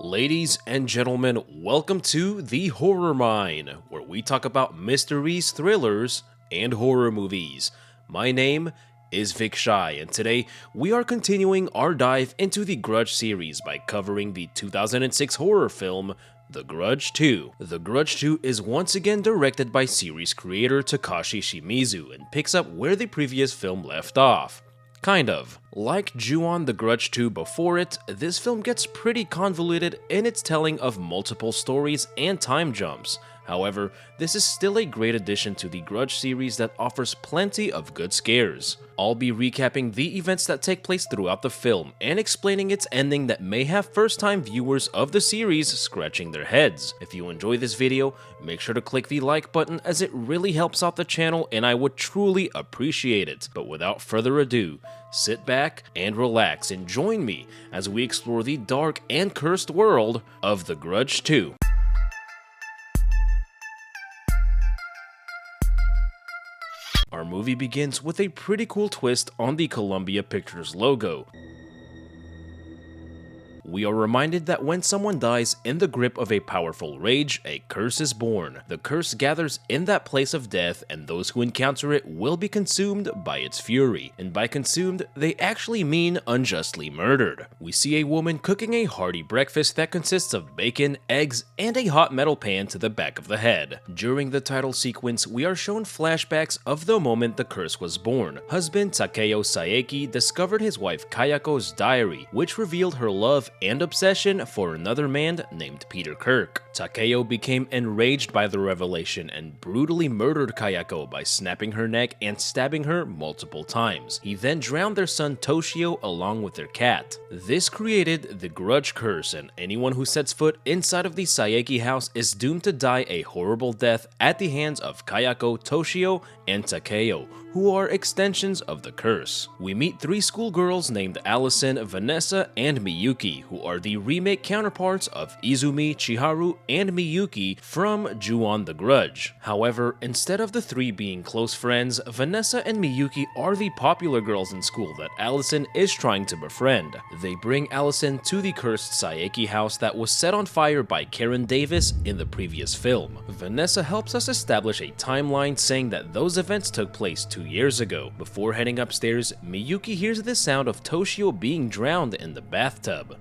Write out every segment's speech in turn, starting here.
Ladies and gentlemen, welcome to The Horror Mine, where we talk about mysteries, thrillers, and horror movies. My name is Vic Shy, and today we are continuing our dive into the Grudge series by covering the 2006 horror film, The Grudge 2. The Grudge 2 is once again directed by series creator Takashi Shimizu and picks up where the previous film left off. Kind of. Like Ju-on The Grudge 2 before it, this film gets pretty convoluted in its telling of multiple stories and time jumps. However, this is still a great addition to the Grudge series that offers plenty of good scares. I'll be recapping the events that take place throughout the film and explaining its ending that may have first-time viewers of the series scratching their heads. If you enjoy this video, make sure to click the like button as it really helps out the channel and I would truly appreciate it. But without further ado, sit back and relax and join me as we explore the dark and cursed world of The Grudge 2. Our movie begins with a pretty cool twist on the Columbia Pictures logo. We are reminded that when someone dies in the grip of a powerful rage, a curse is born. The curse gathers in that place of death, and those who encounter it will be consumed by its fury. And by consumed, they actually mean unjustly murdered. We see a woman cooking a hearty breakfast that consists of bacon, eggs, and a hot metal pan to the back of the head. During the title sequence, we are shown flashbacks of the moment the curse was born. Husband Takeo Saeki discovered his wife Kayako's diary, which revealed her love and obsession for another man named Peter Kirk. Takeo became enraged by the revelation and brutally murdered Kayako by snapping her neck and stabbing her multiple times. He then drowned their son Toshio along with their cat. This created the Grudge curse, and anyone who sets foot inside of the Saeki house is doomed to die a horrible death at the hands of Kayako, Toshio, and Takeo, who are extensions of the curse. We meet three schoolgirls named Allison, Vanessa, and Miyuki, who are the remake counterparts of Izumi, Chiharu, and Miyuki from Ju-on The Grudge. However, instead of the three being close friends, Vanessa and Miyuki are the popular girls in school that Allison is trying to befriend. They bring Allison to the cursed Saeki house that was set on fire by Karen Davis in the previous film. Vanessa helps us establish a timeline saying that those events took place 2 years ago. Before heading upstairs, Miyuki hears the sound of Toshio being drowned in the bathtub.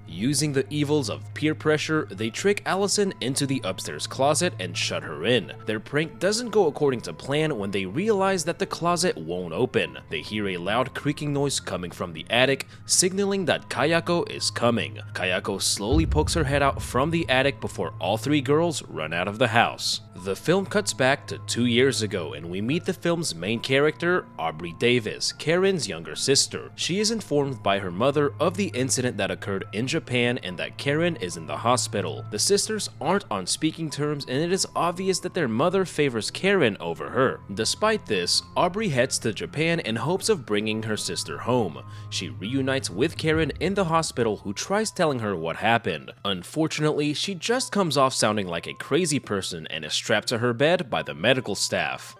Using the evils of peer pressure, they trick Allison into the upstairs closet and shut her in. Their prank doesn't go according to plan when they realize that the closet won't open. They hear a loud creaking noise coming from the attic, signaling that Kayako is coming. Kayako slowly pokes her head out from the attic before all three girls run out of the house. The film cuts back to 2 years ago and we meet the film's main character, Aubrey Davis, Karen's younger sister. She is informed by her mother of the incident that occurred in Japan and that Karen is in the hospital. The sisters aren't on speaking terms and it is obvious that their mother favors Karen over her. Despite this, Aubrey heads to Japan in hopes of bringing her sister home. She reunites with Karen in the hospital, who tries telling her what happened. Unfortunately, she just comes off sounding like a crazy person and is strapped to her bed by the medical staff.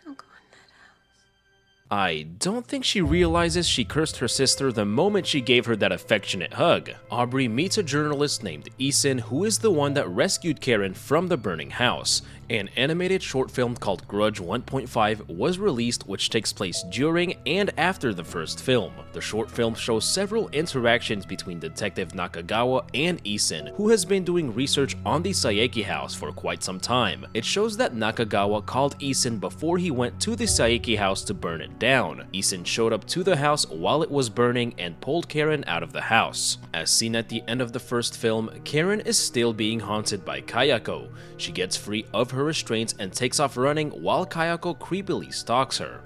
Don't go in that house. I don't think she realizes she cursed her sister the moment she gave her that affectionate hug. Aubrey meets a journalist named Isin, who is the one that rescued Karen from the burning house. An animated short film called Grudge 1.5 was released, which takes place during and after the first film. The short film shows several interactions between Detective Nakagawa and Isin, who has been doing research on the Saeki house for quite some time. It shows that Nakagawa called Isin before he went to the Saeki house to burn it down. Isin showed up to the house while it was burning and pulled Karen out of the house. As seen at the end of the first film, Karen is still being haunted by Kayako. She gets free of her restraints and takes off running while Kayako creepily stalks her.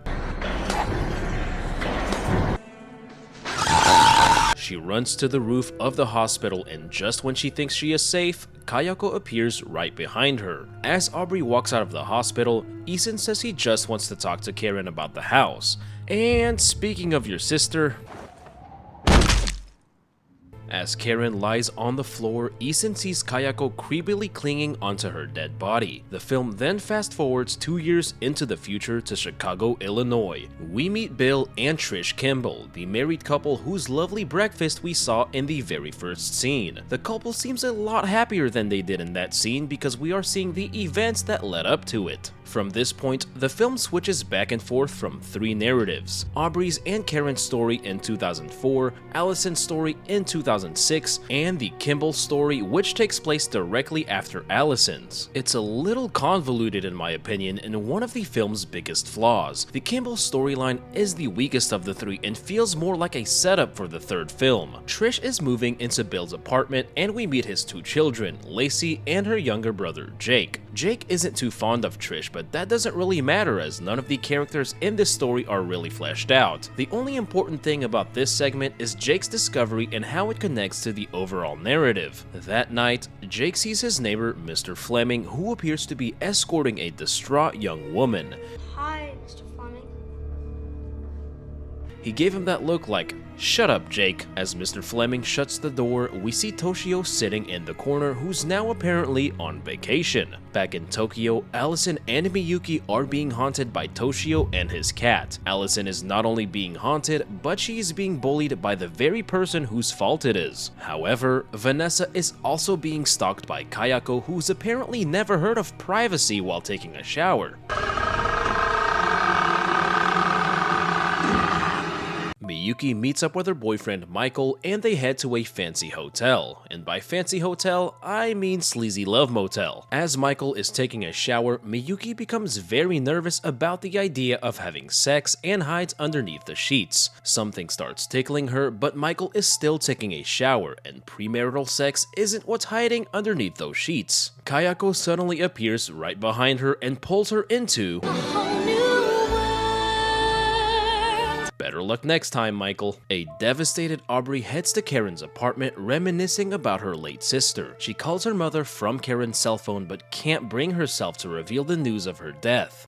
She runs to the roof of the hospital, and just when she thinks she is safe, Kayako appears right behind her. As Aubrey walks out of the hospital, Isin says he just wants to talk to Karen about the house. And speaking of your sister, As Karen lies on the floor, Isin sees Kayako creepily clinging onto her dead body. The film then fast forwards 2 years into the future to Chicago, Illinois. We meet Bill and Trish Kimball, the married couple whose lovely breakfast we saw in the very first scene. The couple seems a lot happier than they did in that scene because we are seeing the events that led up to it. From this point, the film switches back and forth from 3 narratives: Aubrey's and Karen's story in 2004, Allison's story in 2006, and the Kimball story, which takes place directly after Allison's. It's a little convoluted in my opinion and one of the film's biggest flaws. The Kimball storyline is the weakest of the 3 and feels more like a setup for the 3rd film. Trish is moving into Bill's apartment and we meet his 2 children, Lacey and her younger brother, Jake. Jake isn't too fond of Trish, but that doesn't really matter as none of the characters in this story are really fleshed out. The only important thing about this segment is Jake's discovery and how it connects to the overall narrative. That night, Jake sees his neighbor, Mr. Fleming, who appears to be escorting a distraught young woman. Hi, Mr. Fleming. He gave him that look like, "Shut up, Jake." As Mr. Fleming shuts the door, we see Toshio sitting in the corner, who's now apparently on vacation. Back in Tokyo, Allison and Miyuki are being haunted by Toshio and his cat. Allison is not only being haunted, but she is being bullied by the very person whose fault it is. However, Vanessa is also being stalked by Kayako, who's apparently never heard of privacy while taking a shower. Miyuki meets up with her boyfriend Michael and they head to a fancy hotel. And by fancy hotel, I mean sleazy love motel. As Michael is taking a shower, Miyuki becomes very nervous about the idea of having sex and hides underneath the sheets. Something starts tickling her, but Michael is still taking a shower and premarital sex isn't what's hiding underneath those sheets. Kayako suddenly appears right behind her and pulls her into better luck next time, Michael. A devastated Aubrey heads to Karen's apartment, reminiscing about her late sister. She calls her mother from Karen's cell phone but can't bring herself to reveal the news of her death.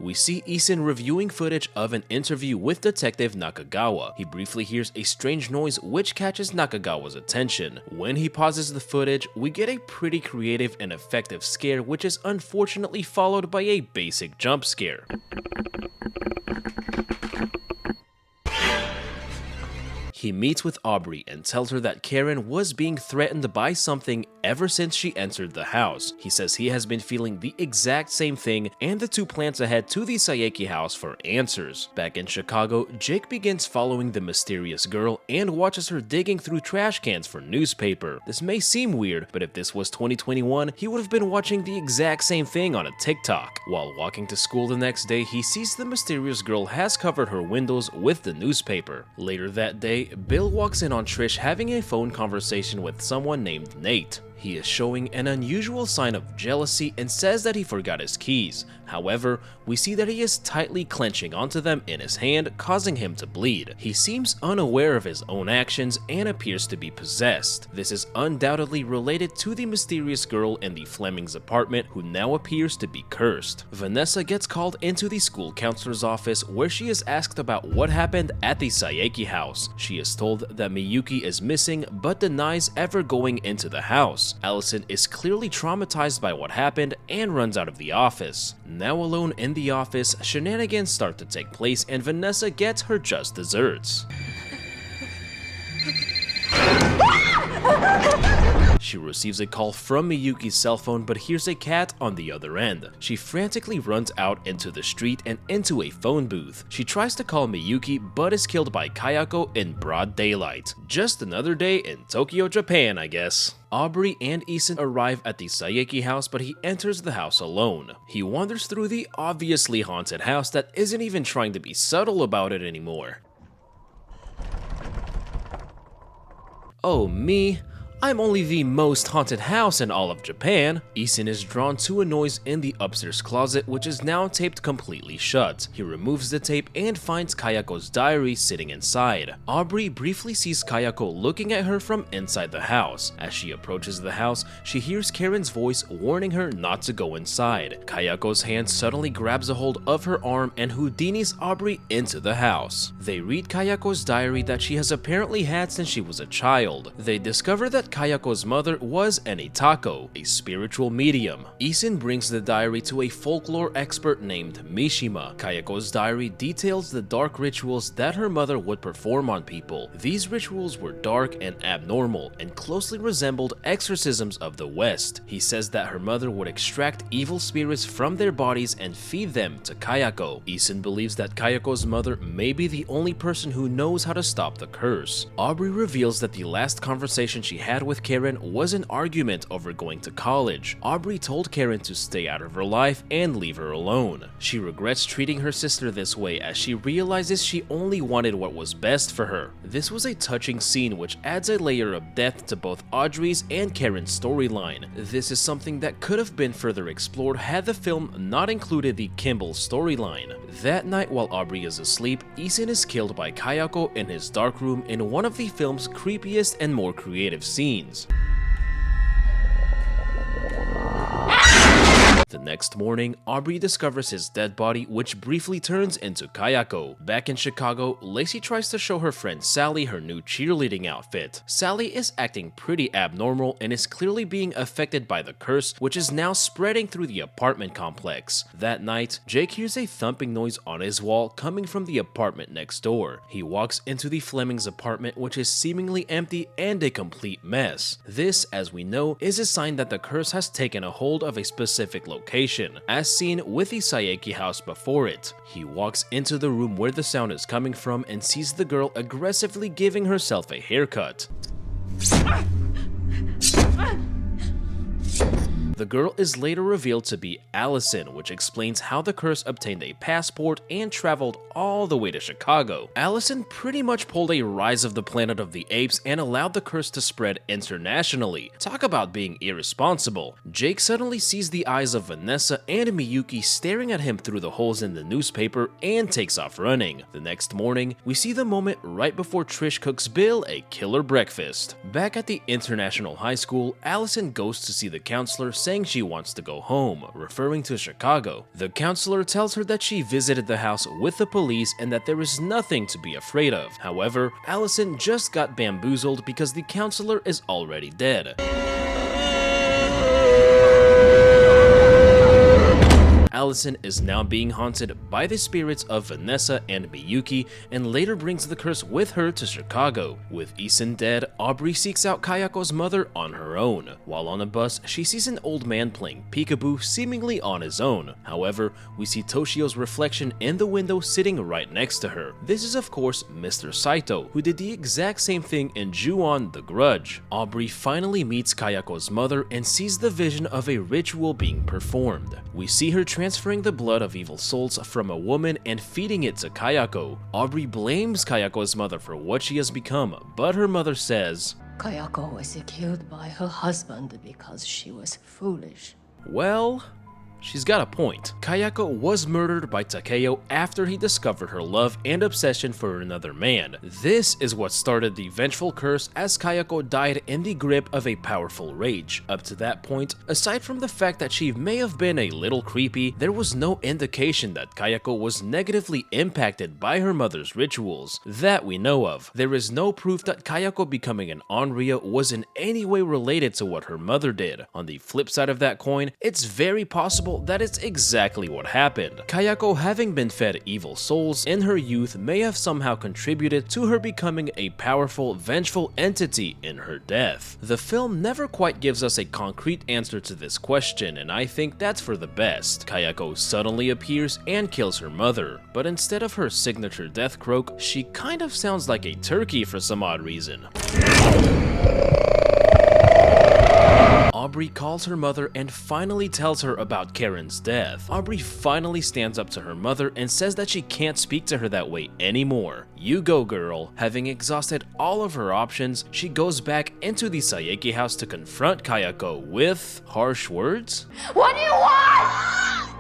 We see Isin reviewing footage of an interview with Detective Nakagawa. He briefly hears a strange noise which catches Nakagawa's attention. When he pauses the footage, we get a pretty creative and effective scare which is unfortunately followed by a basic jump scare. He meets with Aubrey and tells her that Karen was being threatened by something ever since she entered the house. He says he has been feeling the exact same thing and the two plans to head to the Saeki house for answers. Back in Chicago, Jake begins following the mysterious girl and watches her digging through trash cans for newspaper. This may seem weird, but if this was 2021, he would have been watching the exact same thing on a TikTok. While walking to school the next day, he sees the mysterious girl has covered her windows with the newspaper. Later that day, Bill walks in on Trish having a phone conversation with someone named Nate. He is showing an unusual sign of jealousy and says that he forgot his keys. However, we see that he is tightly clenching onto them in his hand, causing him to bleed. He seems unaware of his own actions and appears to be possessed. This is undoubtedly related to the mysterious girl in the Fleming's apartment who now appears to be cursed. Vanessa gets called into the school counselor's office where she is asked about what happened at the Saeki house. She is told that Miyuki is missing but denies ever going into the house. Allison is clearly traumatized by what happened and runs out of the office. Now alone in the office, shenanigans start to take place and Vanessa gets her just desserts. She receives a call from Miyuki's cell phone but hears a cat on the other end. She frantically runs out into the street and into a phone booth. She tries to call Miyuki but is killed by Kayako in broad daylight. Just another day in Tokyo, Japan, I guess. Aubrey and Isin arrive at the Saeki house but he enters the house alone. He wanders through the obviously haunted house that isn't even trying to be subtle about it anymore. Oh me, I'm only the most haunted house in all of Japan. Isin is drawn to a noise in the upstairs closet, which is now taped completely shut. He removes the tape and finds Kayako's diary sitting inside. Aubrey briefly sees Kayako looking at her from inside the house. As she approaches the house, she hears Karen's voice warning her not to go inside. Kayako's hand suddenly grabs a hold of her arm and Houdini's Aubrey into the house. They read Kayako's diary that she has apparently had since she was a child. They discover that Kayako's mother was an Itako, a spiritual medium. Isin brings the diary to a folklore expert named Mishima. Kayako's diary details the dark rituals that her mother would perform on people. These rituals were dark and abnormal and closely resembled exorcisms of the West. He says that her mother would extract evil spirits from their bodies and feed them to Kayako. Isin believes that Kayako's mother may be the only person who knows how to stop the curse. Aubrey reveals that the last conversation she had with Karen was an argument over going to college. Aubrey told Karen to stay out of her life and leave her alone. She regrets treating her sister this way as she realizes she only wanted what was best for her. This was a touching scene which adds a layer of depth to both Audrey's and Karen's storyline. This is something that could have been further explored had the film not included the Kimball storyline. That night while Aubrey is asleep, Isin is killed by Kayako in his dark room in one of the film's creepiest and more creative scenes. The next morning, Aubrey discovers his dead body, which briefly turns into Kayako. Back in Chicago, Lacey tries to show her friend Sally her new cheerleading outfit. Sally is acting pretty abnormal and is clearly being affected by the curse, which is now spreading through the apartment complex. That night, Jake hears a thumping noise on his wall coming from the apartment next door. He walks into the Flemings' apartment, which is seemingly empty and a complete mess. This, as we know, is a sign that the curse has taken a hold of a specific location, as seen with the Saeki house before it. He walks into the room where the sound is coming from and sees the girl aggressively giving herself a haircut. The girl is later revealed to be Allison, which explains how the curse obtained a passport and traveled all the way to Chicago. Allison pretty much pulled a Rise of the Planet of the Apes and allowed the curse to spread internationally. Talk about being irresponsible. Jake suddenly sees the eyes of Vanessa and Miyuki staring at him through the holes in the newspaper and takes off running. The next morning, we see the moment right before Trish cooks Bill a killer breakfast. Back at the International High School, Allison goes to see the counselor, saying she wants to go home, referring to Chicago. The counselor tells her that she visited the house with the police and that there is nothing to be afraid of. However, Allison just got bamboozled because the counselor is already dead. Allison is now being haunted by the spirits of Vanessa and Miyuki and later brings the curse with her to Chicago. With Isin dead, Aubrey seeks out Kayako's mother on her own. While on a bus, she sees an old man playing peekaboo seemingly on his own. However, we see Toshio's reflection in the window sitting right next to her. This is of course Mr. Saito, who did the exact same thing in Ju-on the Grudge. Aubrey finally meets Kayako's mother and sees the vision of a ritual being performed. We see her transferring the blood of evil souls from a woman and feeding it to Kayako. Aubrey blames Kayako's mother for what she has become, but her mother says, Kayako was killed by her husband because she was foolish. well, she's got a point. Kayako was murdered by Takeo after he discovered her love and obsession for another man. This is what started the vengeful curse, as Kayako died in the grip of a powerful rage. Up to that point, aside from the fact that she may have been a little creepy, there was no indication that Kayako was negatively impacted by her mother's rituals, that we know of. There is no proof that Kayako becoming an Onryo was in any way related to what her mother did. On the flip side of that coin, it's very possible that is exactly what happened. Kayako, having been fed evil souls in her youth, may have somehow contributed to her becoming a powerful, vengeful entity in her death. The film never quite gives us a concrete answer to this question, and I think that's for the best. Kayako suddenly appears and kills her mother, but instead of her signature death croak, she kind of sounds like a turkey for some odd reason. Aubrey calls her mother and finally tells her about Karen's death. Aubrey finally stands up to her mother and says that she can't speak to her that way anymore. You go, girl. Having exhausted all of her options, she goes back into the Saeki house to confront Kayako with harsh words. What do you want?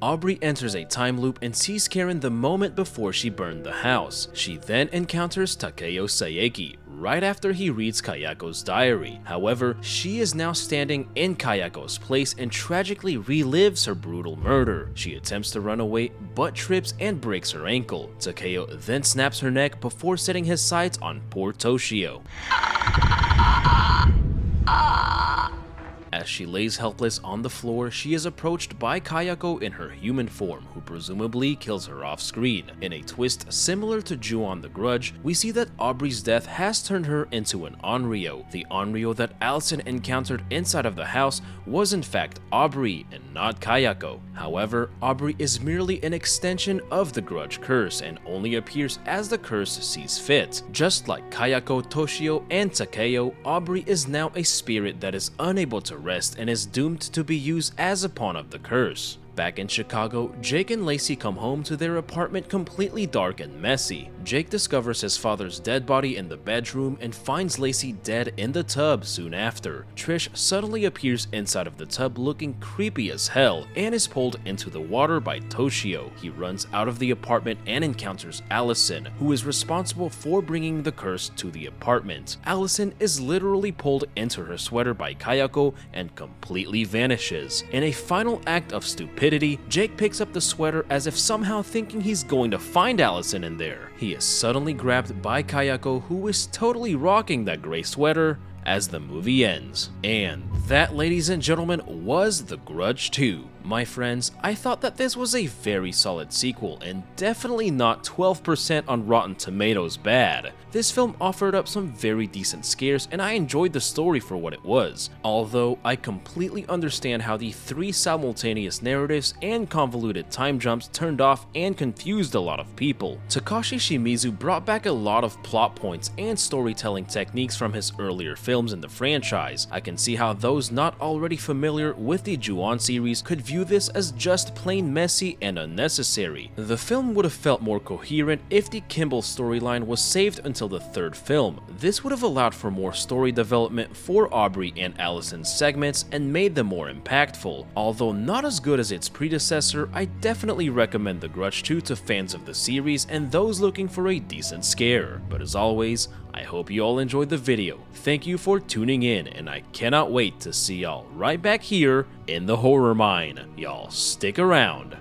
Aubrey enters a time loop and sees Karen the moment before she burned the house. She then encounters Takeo Saeki right after he reads Kayako's diary. However, she is now standing in Kayako's place and tragically relives her brutal murder. She attempts to run away but trips and breaks her ankle. Takeo then snaps her neck before setting his sights on poor Toshio. As she lays helpless on the floor, she is approached by Kayako in her human form, who presumably kills her off screen. In a twist similar to Ju-on the Grudge, we see that Aubrey's death has turned her into an Onryo. The Onryo that Allison encountered inside of the house was in fact Aubrey and not Kayako. However, Aubrey is merely an extension of the Grudge curse and only appears as the curse sees fit. Just like Kayako, Toshio, and Takeo, Aubrey is now a spirit that is unable to rest and is doomed to be used as a pawn of the curse. Back in Chicago, Jake and Lacey come home to their apartment completely dark and messy. Jake discovers his father's dead body in the bedroom and finds Lacey dead in the tub soon after. Trish suddenly appears inside of the tub looking creepy as hell and is pulled into the water by Toshio. He runs out of the apartment and encounters Allison, who is responsible for bringing the curse to the apartment. Allison is literally pulled into her sweater by Kayako and completely vanishes. In a final act of stupidity, Jake picks up the sweater as if somehow thinking he's going to find Allison in there. He is suddenly grabbed by Kayako, who is totally rocking that gray sweater as the movie ends. And that, ladies and gentlemen, was The Grudge 2. My friends, I thought that this was a very solid sequel and definitely not 12% on Rotten Tomatoes bad. This film offered up some very decent scares and I enjoyed the story for what it was, although I completely understand how the 3 simultaneous narratives and convoluted time jumps turned off and confused a lot of people. Takashi Shimizu brought back a lot of plot points and storytelling techniques from his earlier films in the franchise. I can see how those not already familiar with the Ju-on series could view this as just plain messy and unnecessary. The film would have felt more coherent if the Kimball storyline was saved until the 3rd film. This would have allowed for more story development for Aubrey and Allison's segments and made them more impactful. Although not as good as its predecessor, I definitely recommend The Grudge 2 to fans of the series and those looking for a decent scare. But as always, I hope you all enjoyed the video. Thank you for tuning in, and I cannot wait to see y'all right back here in the horror mine. Y'all stick around.